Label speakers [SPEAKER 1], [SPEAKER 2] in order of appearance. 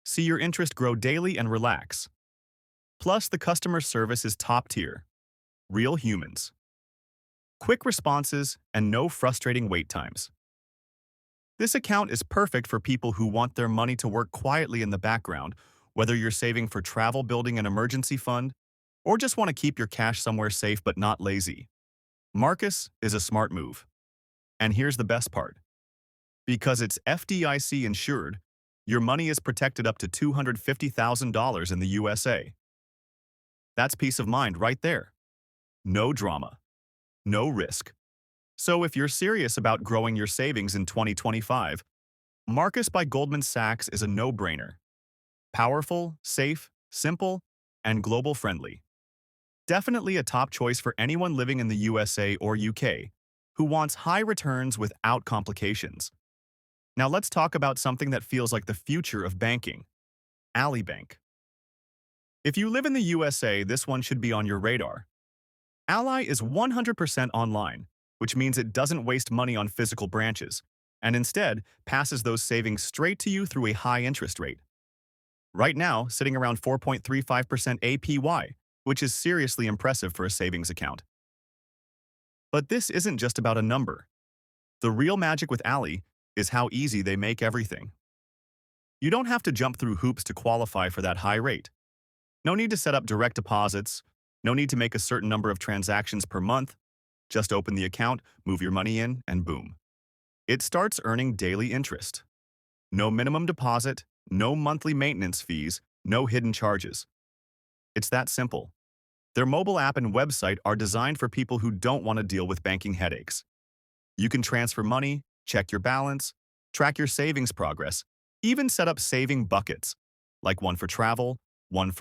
[SPEAKER 1] see your interest grow daily and relax. Plus, the customer service is top tier. Real humans. Quick responses and no frustrating wait times. This account is perfect for people who want their money to work quietly in the background, whether you're saving for travel, building an emergency fund, or just want to keep your cash somewhere safe but not lazy. Marcus is a smart move. And here's the best part. Because it's FDIC insured, your money is protected up to $250,000 in the USA. That's peace of mind right there. No drama. No risk. So if you're serious about growing your savings in 2025, Marcus by Goldman Sachs is a no-brainer. Powerful, safe, simple, and global friendly. Definitely a top choice for anyone living in the USA or UK who wants high returns without complications. Now let's talk about something that feels like the future of banking, Ally Bank. If you live in the USA, this one should be on your radar. Ally is 100% online, which means it doesn't waste money on physical branches, and instead passes those savings straight to you through a high interest rate. Right now, sitting around 4.35% APY, which is seriously impressive for a savings account. But this isn't just about a number. The real magic with Ally is how easy they make everything. You don't have to jump through hoops to qualify for that high rate. No need to set up direct deposits, no need to make a certain number of transactions per month. Just open the account, move your money in, and boom. It starts earning daily interest. No minimum deposit, no monthly maintenance fees, no hidden charges. It's that simple. Their mobile app and website are designed for people who don't want to deal with banking headaches. You can transfer money, check your balance, track your savings progress, even set up saving buckets, like one for travel, one for